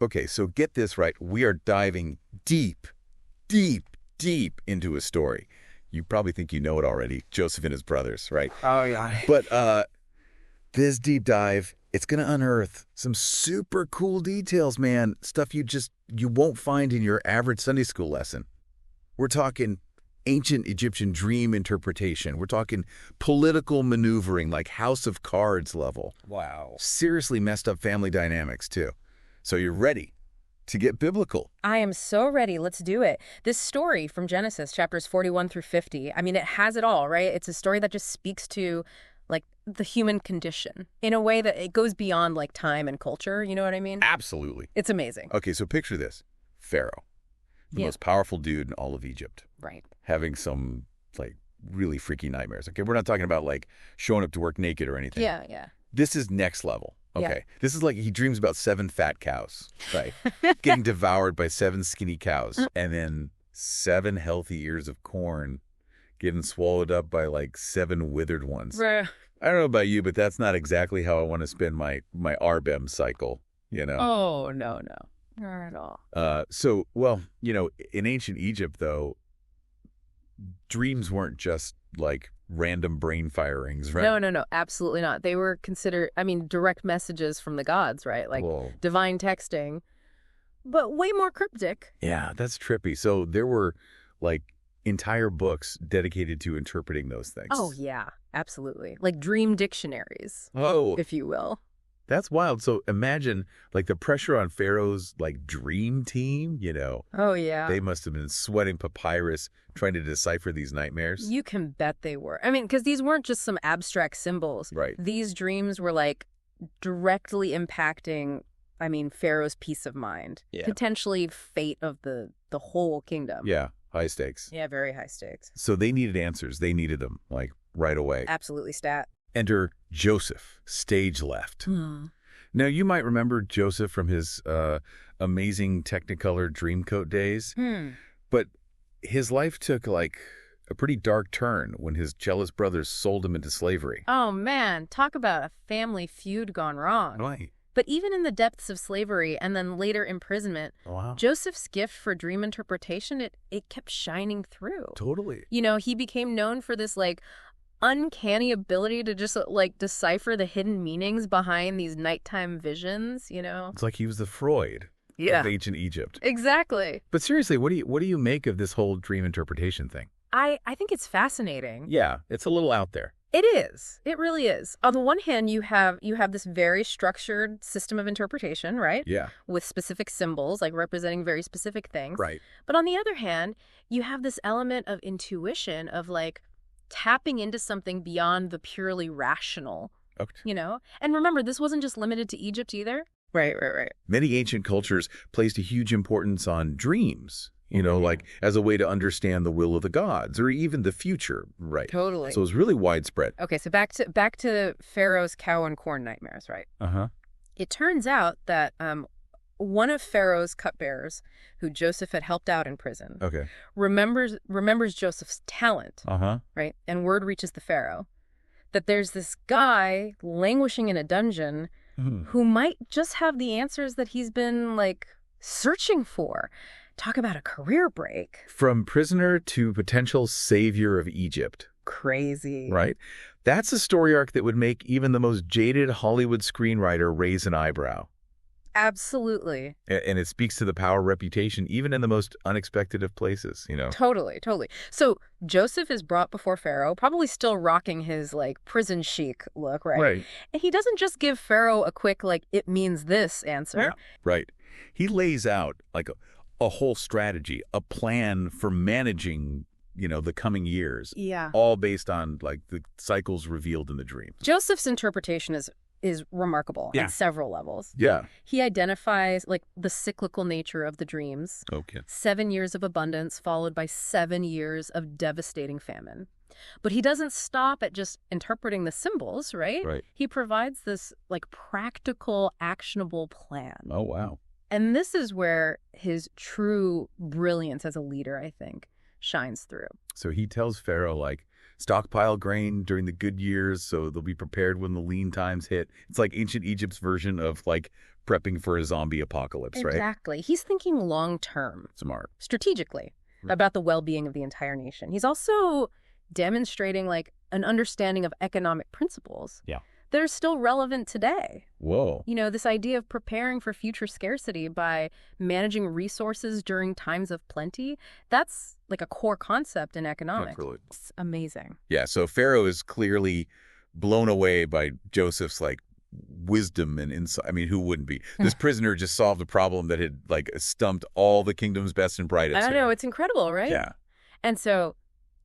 Okay, so get this right. We are diving deep, deep, deep into a story. You probably think you know it already, Joseph and his brothers, right? Oh, yeah. But this deep dive, it's going to unearth some super cool details, man. Stuff you won't find in your average Sunday school lesson. We're talking ancient Egyptian dream interpretation. We're talking political maneuvering, like House of Cards level. Wow. Seriously messed up family dynamics, too. So you're ready to get biblical. I am so ready. Let's do it. This story from Genesis, chapters 41 through 50, I mean, it has it all, right? It's a story that just speaks to, like, the human condition in a way that it goes beyond, like, time and culture. You know what I mean? Absolutely. It's amazing. Okay, so picture this. Pharaoh, the most powerful dude in all of Egypt. Right. Having some, like, really freaky nightmares. Okay, we're not talking about, like, showing up to work naked or anything. Yeah, yeah. This is next level. Okay. Yeah. This is like he dreams about 7 fat cows, right? Getting devoured by 7 skinny cows, and then 7 healthy ears of corn getting swallowed up by like 7 withered ones. Bruh. I don't know about you, but that's not exactly how I want to spend my RBEM cycle, you know? Oh, no. Not at all. So, well, you know, in ancient Egypt, though, dreams weren't just like random brain firings, right? No, absolutely not. They were considered, I mean, direct messages from the gods, right? Like Whoa. divine texting, but way more cryptic. Yeah, that's trippy. So there were like entire books dedicated to interpreting those things. Oh, yeah, absolutely. Like dream dictionaries, Oh, if you will. that's wild. So imagine like the pressure on Pharaoh's like dream team, you know. Oh, yeah. They must have been sweating papyrus trying to decipher these nightmares. You can bet they were. I mean, because these weren't just some abstract symbols. Right. These dreams were like directly impacting, I mean, Pharaoh's peace of mind. Yeah. Potentially fate of the whole kingdom. Yeah, high stakes. Yeah, very high stakes. So they needed answers. They needed them like right away. Absolutely stat. Enter Joseph, stage left. Now, you might remember Joseph from his amazing Technicolor Dreamcoat days, but his life took like a pretty dark turn when his jealous brothers sold him into slavery. Oh, man. Talk about a family feud gone wrong. Right. But even in the depths of slavery and then later imprisonment, Wow. Joseph's gift for dream interpretation, it kept shining through. Totally. You know, he became known for this, like, uncanny ability to just, like, decipher the hidden meanings behind these nighttime visions, you know? It's like he was the Freud of ancient Egypt. Exactly. But seriously, what do you make of this whole dream interpretation thing? I think it's fascinating. Yeah, it's a little out there. It is. It really is. On the one hand, you have this very structured system of interpretation, right? Yeah. With specific symbols, like representing very specific things. Right. But on the other hand, you have this element of intuition, of like tapping into something beyond the purely rational, Okay. you know? And remember, this wasn't just limited to Egypt either. Right. Many ancient cultures placed a huge importance on dreams, you know, like as a way to understand the will of the gods or even the future, right? Totally. So it was really widespread. Okay, so back to Pharaoh's cow and corn nightmares, right? Uh-huh. It turns out that one of Pharaoh's cupbearers, who Joseph had helped out in prison, Okay. remembers Joseph's talent, Uh-huh. right? And word reaches the Pharaoh that there's this guy languishing in a dungeon who might just have the answers that he's been, like, searching for. Talk about a career break. From prisoner to potential savior of Egypt, Crazy. right? That's a story arc that would make even the most jaded Hollywood screenwriter raise an eyebrow. Absolutely. And it speaks to the power of reputation, even in the most unexpected of places, you know? Totally. So Joseph is brought before Pharaoh, probably still rocking his, like, prison chic look, right? Right. And he doesn't just give Pharaoh a quick, like, it means this answer. Yeah. Right. He lays out, like, a whole strategy, a plan for managing, you know, the coming years. Yeah. All based on, like, the cycles revealed in the dream. Joseph's interpretation is remarkable Yeah. at several levels. Yeah. He identifies, like, the cyclical nature of the dreams. Okay. 7 years of abundance followed by 7 years of devastating famine. But he doesn't stop at just interpreting the symbols, right? Right. He provides this, like, practical, actionable plan. Oh, wow. And this is where his true brilliance as a leader, I think, shines through. So he tells Pharaoh, like, stockpile grain during the good years so they'll be prepared when the lean times hit. It's like ancient Egypt's version of like prepping for a zombie apocalypse, right? Exactly. He's thinking long term, Smart. strategically, about the well-being of the entire nation. He's also demonstrating like an understanding of economic principles. Yeah. That are still relevant today. Whoa. You know, this idea of preparing for future scarcity by managing resources during times of plenty, that's like a core concept in economics. Really. It's amazing. Yeah, so Pharaoh is clearly blown away by Joseph's like wisdom and insight. I mean, who wouldn't be? This prisoner just solved a problem that had like stumped all the kingdom's best and brightest. I don't know, it's incredible, right? Yeah. And so,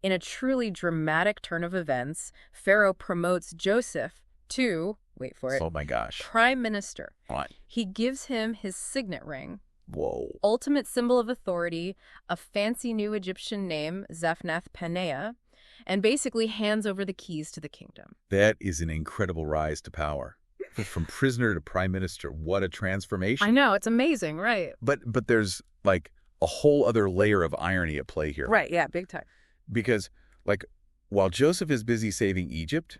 in a truly dramatic turn of events, Pharaoh promotes Joseph to, wait for it, Oh my gosh. prime minister. What? He gives him his signet ring, Whoa. ultimate symbol of authority, a fancy new Egyptian name, Zaphnath-Paneah, and basically hands over the keys to the kingdom. That is an incredible rise to power. From prisoner to prime minister, what a transformation. I know, it's amazing, right? But there's like a whole other layer of irony at play here. Right, yeah, big time. Because like while Joseph is busy saving Egypt,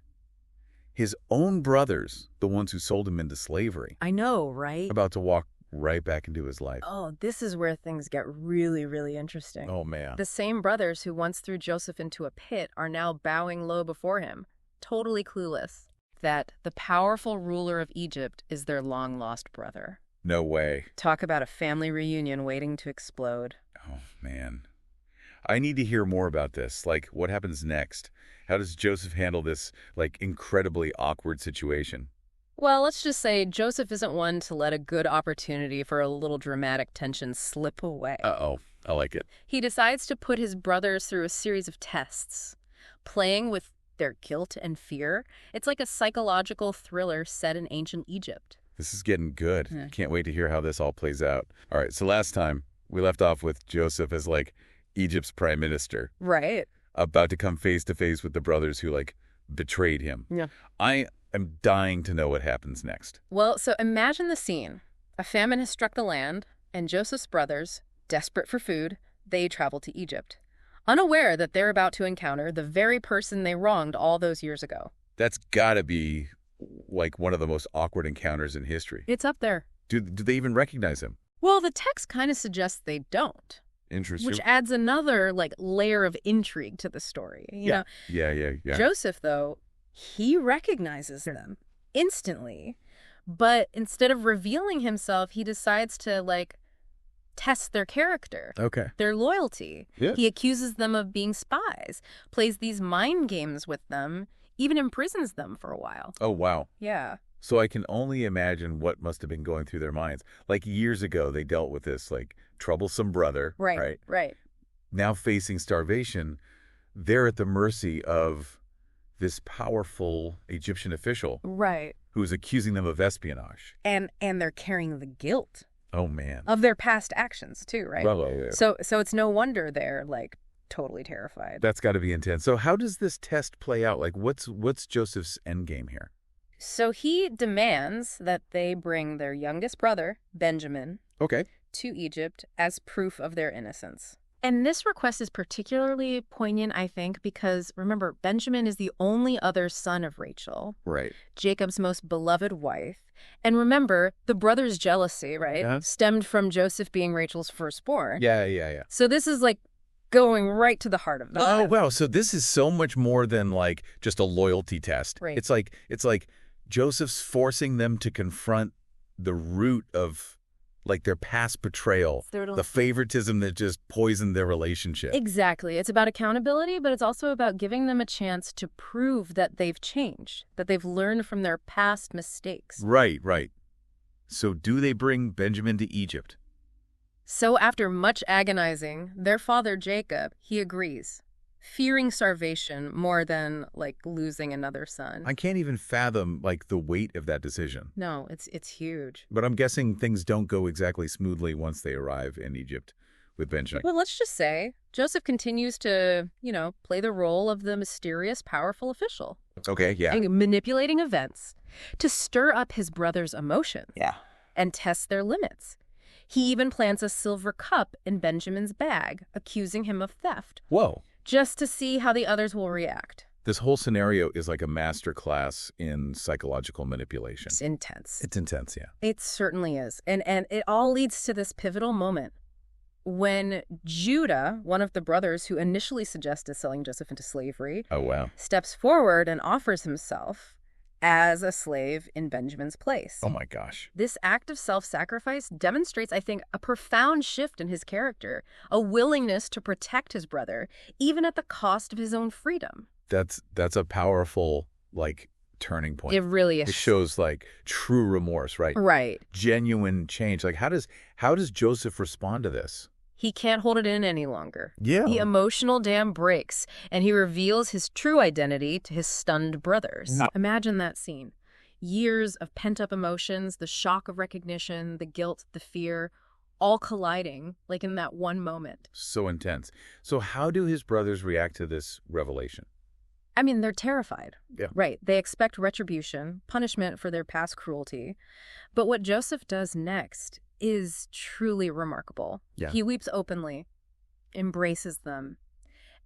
his own brothers, the ones who sold him into slavery, I know, right? about to walk right back into his life. Oh, this is where things get really, really interesting. Oh, man. The same brothers who once threw Joseph into a pit are now bowing low before him, totally clueless that the powerful ruler of Egypt is their long-lost brother. No way. Talk about a family reunion waiting to explode. Oh, man. I need to hear more about this. Like, what happens next? How does Joseph handle this, like, incredibly awkward situation? Well, let's just say Joseph isn't one to let a good opportunity for a little dramatic tension slip away. Uh-oh. I like it. He decides to put his brothers through a series of tests, playing with their guilt and fear. It's like a psychological thriller set in ancient Egypt. This is getting good. Yeah. Can't wait to hear how this all plays out. All right, so last time we left off with Joseph as, like, Egypt's prime minister, Right. about to come face to face with the brothers who, like, betrayed him. Yeah. I am dying to know what happens next. Well, so imagine the scene. A famine has struck the land, and Joseph's brothers, desperate for food, they travel to Egypt, unaware that they're about to encounter the very person they wronged all those years ago. That's gotta be, like, one of the most awkward encounters in history. It's up there. Do they even recognize him? Well, the text kind of suggests they don't, Interesting. which adds another, like, layer of intrigue to the story. You know? Yeah. Joseph, though, he recognizes them instantly, but instead of revealing himself, he decides to, like, test their character, Okay. their loyalty. Yeah. He accuses them of being spies, plays these mind games with them, even imprisons them for a while. Oh, wow. Yeah. So I can only imagine what must have been going through their minds. Like, years ago, they dealt with this, like, troublesome brother. Right. Now facing starvation, they're at the mercy of this powerful Egyptian official Right. who is accusing them of espionage. And they're carrying the guilt Oh, man. of their past actions, too, right? Well, yeah. So it's no wonder they're, like, totally terrified. That's got to be intense. So how does this test play out? Like, what's Joseph's endgame here? So he demands that they bring their youngest brother, Benjamin, Okay. to Egypt as proof of their innocence. And this request is particularly poignant, I think, because, remember, Benjamin is the only other son of Rachel, Right. Jacob's most beloved wife. And remember, the brothers' jealousy, right, Yeah. stemmed from Joseph being Rachel's firstborn. Yeah. So this is, like, going right to the heart of the Oh, matter. wow. So this is so much more than, like, just a loyalty test. Right. It's like Joseph's forcing them to confront the root of, like, their past betrayal, the favoritism that just poisoned their relationship. Exactly. It's about accountability, but it's also about giving them a chance to prove that they've changed, that they've learned from their past mistakes. Right. So do they bring Benjamin to Egypt? So after much agonizing, their father Jacob, he agrees, fearing starvation more than, like, losing another son. I can't even fathom, like, the weight of that decision. No, it's huge. But I'm guessing things don't go exactly smoothly once they arrive in Egypt with Benjamin. Well, let's just say Joseph continues to, play the role of the mysterious, powerful official. Okay, yeah. And manipulating events to stir up his brother's emotions. Yeah. And test their limits. He even plants a silver cup in Benjamin's bag, accusing him of theft, Whoa. just to see how the others will react. This whole scenario is like a master class in psychological manipulation. It's intense. It's intense, yeah. It certainly is. And it all leads to this pivotal moment when Judah, one of the brothers who initially suggested selling Joseph into slavery, Oh, wow. steps forward and offers himself as a slave in Benjamin's place. Oh, my gosh. This act of self-sacrifice demonstrates, I think, a profound shift in his character, a willingness to protect his brother, even at the cost of his own freedom. That's a powerful, like, turning point. It really is. It shows, like, true remorse, right? Right. Genuine change. Like, how does Joseph respond to this? He can't hold it in any longer. Yeah. The emotional dam breaks, and he reveals his true identity to his stunned brothers. No. Imagine that scene. Years of pent-up emotions, the shock of recognition, the guilt, the fear, all colliding, like in that one moment. So intense. So how do his brothers react to this revelation? I mean, they're terrified. Yeah. Right. They expect retribution, punishment for their past cruelty. But what Joseph does next is truly remarkable. Yeah. He weeps openly, embraces them,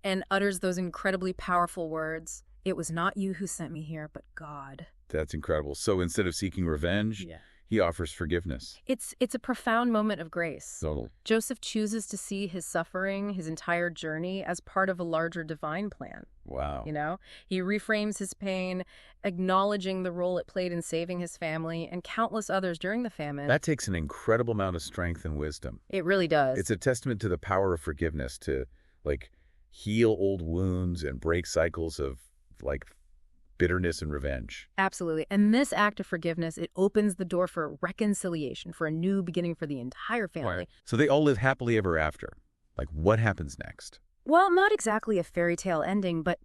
and utters those incredibly powerful words, "It was not you who sent me here, but God." That's incredible. So instead of seeking revenge, he offers forgiveness. It's a profound moment of grace. Total. Joseph chooses to see his suffering, his entire journey, as part of a larger divine plan. Wow. You know, he reframes his pain, acknowledging the role it played in saving his family and countless others during the famine. That takes an incredible amount of strength and wisdom. It really does. It's a testament to the power of forgiveness to, like, heal old wounds and break cycles of, like, bitterness and revenge. Absolutely. And this act of forgiveness, it opens the door for reconciliation, for a new beginning for the entire family. Right. So they all live happily ever after. Like, what happens next? Well, not exactly a fairy tale ending, but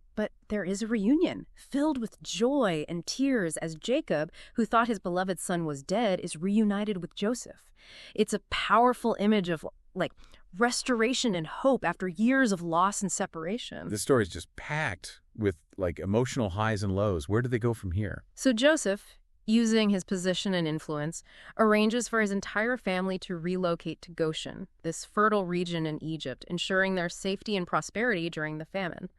there is a reunion filled with joy and tears as Jacob, who thought his beloved son was dead, is reunited with Joseph. It's a powerful image of, like, restoration and hope after years of loss and separation. This story is just packed with, like, emotional highs and lows. Where do they go from here? So Joseph, using his position and influence, arranges for his entire family to relocate to Goshen, this fertile region in Egypt, ensuring their safety and prosperity during the famine.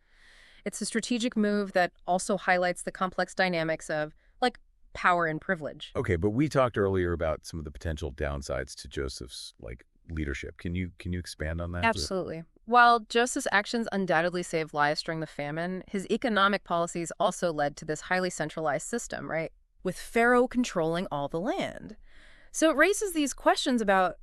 It's a strategic move that also highlights the complex dynamics of, like, power and privilege. Okay, but we talked earlier about some of the potential downsides to Joseph's, like, leadership. Can you expand on that? Absolutely. While Joseph's actions undoubtedly saved lives during the famine, his economic policies also led to this highly centralized system, right? With Pharaoh controlling all the land. So it raises these questions about,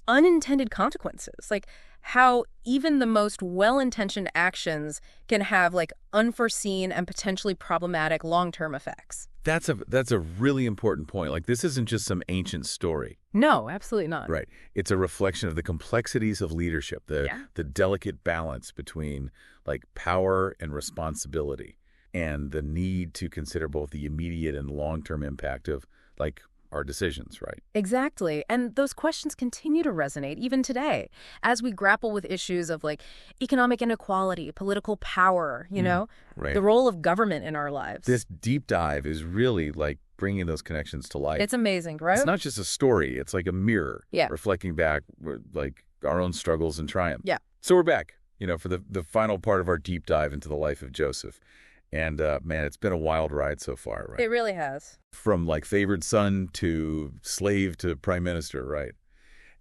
unintended consequences, like how even the most well-intentioned actions can have, like, unforeseen and potentially problematic long-term effects. That's a really important point. Like, this isn't just some ancient story. No, absolutely not. Right. It's a reflection of the complexities of leadership, the delicate balance between, like, power and responsibility, and the need to consider both the immediate and long-term impact of, like, our decisions, right? Exactly. And those questions continue to resonate even today as we grapple with issues of, like, economic inequality, political power, Right. the role of government in our lives. This deep dive is really, like, bringing those connections to life. It's amazing, right? It's not just a story. It's like a mirror Yeah. reflecting back, like, our own struggles and triumphs. Yeah. So we're back, for the final part of our deep dive into the life of Joseph. And, man, it's been a wild ride so far, right? It really has. From, like, favored son to slave to prime minister, right?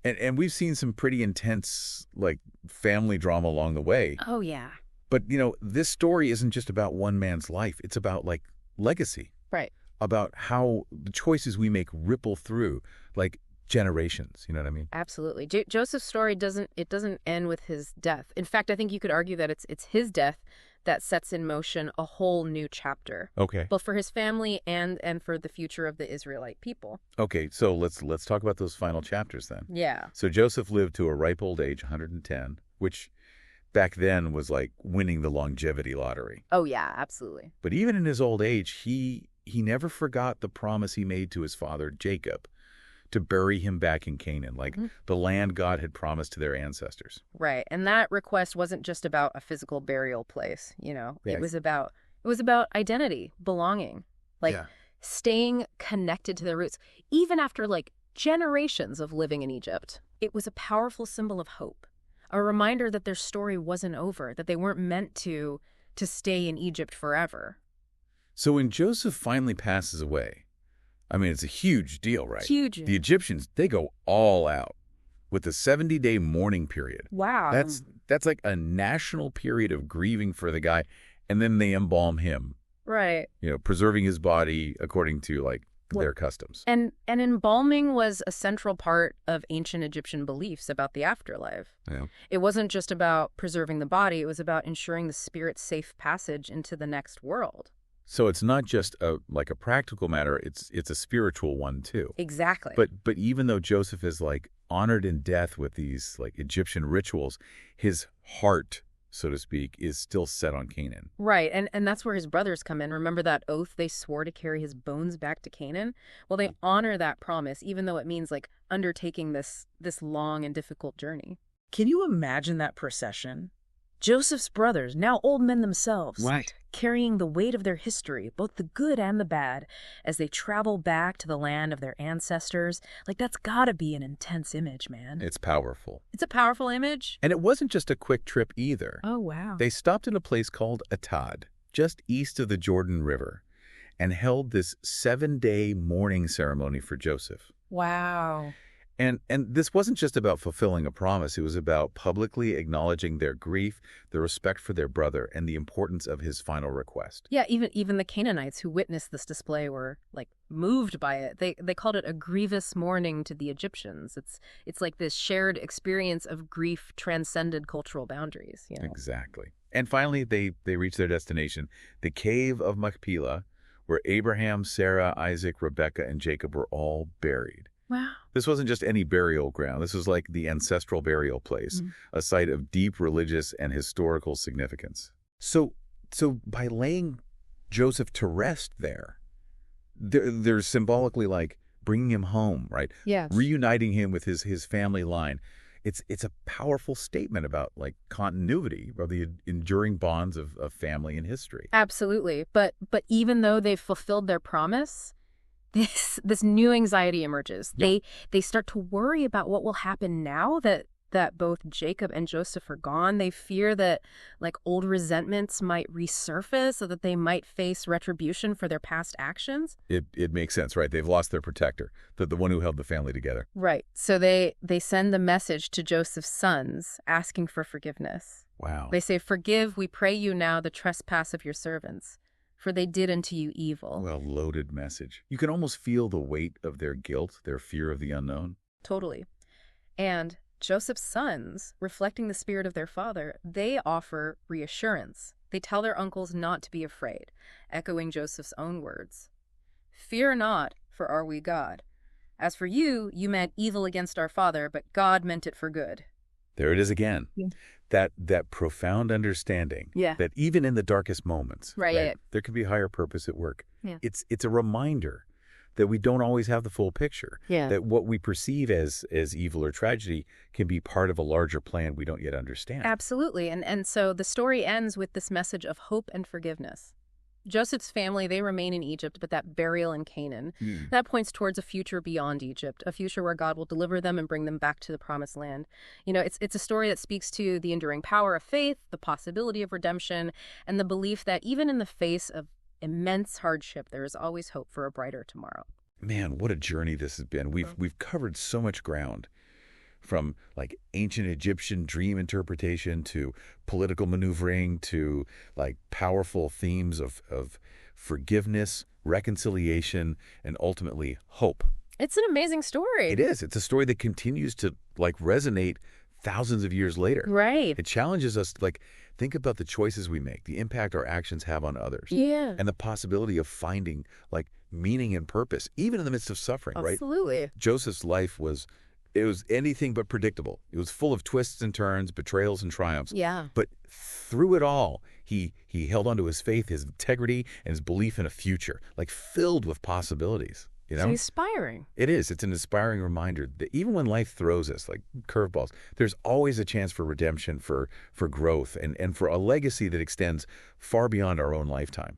And we've seen some pretty intense, like, family drama along the way. Oh, yeah. But, this story isn't just about one man's life. It's about, like, legacy. Right. About how the choices we make ripple through, like, generations. You know what I mean? Absolutely. Joseph's story doesn't end with his death. In fact, I think you could argue that it's his death that sets in motion a whole new chapter. Okay. Both for his family and for the future of the Israelite people. Okay, so let's talk about those final chapters then. Yeah. So Joseph lived to a ripe old age, 110, which back then was like winning the longevity lottery. Oh, yeah, absolutely. But even in his old age, he never forgot the promise he made to his father, Jacob, to bury him back in Canaan, like the land God had promised to their ancestors. Right. And that request wasn't just about a physical burial place, Yeah. It was about identity, belonging, like staying connected to their roots, even after, like, generations of living in Egypt. It was a powerful symbol of hope, a reminder that their story wasn't over, that they weren't meant to to stay in Egypt forever. So when Joseph finally passes away, I mean, it's a huge deal, right? Huge. The Egyptians, they go all out with the 70-day mourning period. Wow. That's like a national period of grieving for the guy, and then they embalm him, Right. preserving his body according to, like, their customs. And embalming was a central part of ancient Egyptian beliefs about the afterlife. Yeah. It wasn't just about preserving the body, it was about ensuring the spirit's safe passage into the next world. So it's not just a practical matter, it's a spiritual one too. Exactly. But even though Joseph is like honored in death with these like Egyptian rituals, his heart, so to speak, is still set on Canaan. Right, and that's where his brothers come in. Remember that oath they swore to carry his bones back to Canaan? Well, they honor that promise, even though it means like undertaking this long and difficult journey. Can you imagine that procession? Joseph's brothers, now old men themselves, Right. carrying the weight of their history, both the good and the bad, as they travel back to the land of their ancestors. Like, that's gotta be an intense image, man. It's powerful. It's a powerful image. And it wasn't just a quick trip either. Oh, wow. They stopped in a place called Atad, just east of the Jordan River, and held this 7-day mourning ceremony for Joseph. Wow. And this wasn't just about fulfilling a promise. It was about publicly acknowledging their grief, their respect for their brother, and the importance of his final request. Yeah, even the Canaanites who witnessed this display were like moved by it. They called it a grievous mourning to the Egyptians. It's like this shared experience of grief transcended cultural boundaries. Exactly. And finally, they reached their destination, the cave of Machpelah, where Abraham, Sarah, Isaac, Rebekah, and Jacob were all buried. Wow. This wasn't just any burial ground. This was like the ancestral burial place, a site of deep religious and historical significance. So by laying Joseph to rest there, they're symbolically like bringing him home, right? Yes. Reuniting him with his family line. It's a powerful statement about like continuity of the enduring bonds of family and history. Absolutely. But even though they've fulfilled their promise, this new anxiety emerges. Yeah. They start to worry about what will happen now that both Jacob and Joseph are gone. They fear that like old resentments might resurface, so that they might face retribution for their past actions. It makes sense, right? They've lost their protector, the one who held the family together. Right. So they send the message to Joseph's sons asking for forgiveness. Wow. They say, "Forgive, we pray you now, the trespass of your servants, for they did unto you evil." Well, loaded message. You can almost feel the weight of their guilt, their fear of the unknown. Totally. And Joseph's sons, reflecting the spirit of their father, they offer reassurance. They tell their uncles not to be afraid, echoing Joseph's own words. "Fear not, for are we God? As for you, you meant evil against our father, but God meant it for good." There it is again. Yeah. That profound understanding that even in the darkest moments, Right. there can be higher purpose at work. Yeah. It's a reminder that we don't always have the full picture. Yeah. That what we perceive as evil or tragedy can be part of a larger plan we don't yet understand. Absolutely. And so the story ends with this message of hope and forgiveness. Joseph's family, they remain in Egypt, but that burial in Canaan, that points towards a future beyond Egypt, a future where God will deliver them and bring them back to the promised land. It's a story that speaks to the enduring power of faith, the possibility of redemption, and the belief that even in the face of immense hardship, there is always hope for a brighter tomorrow. Man, what a journey this has been. We've covered so much ground, from like ancient Egyptian dream interpretation to political maneuvering to like powerful themes of forgiveness, reconciliation, and ultimately hope. It's an amazing story. It is. It's a story that continues to like resonate thousands of years later. Right. It challenges us to like think about the choices we make, the impact our actions have on others. Yeah. And the possibility of finding like meaning and purpose, even in the midst of suffering, right? Absolutely. Joseph's life was anything but predictable. It was full of twists and turns, betrayals and triumphs. Yeah. But through it all, he held onto his faith, his integrity, and his belief in a future, like filled with possibilities. You know? It's inspiring. It is. It's an inspiring reminder that even when life throws us like curveballs, there's always a chance for redemption, for growth, and for a legacy that extends far beyond our own lifetime.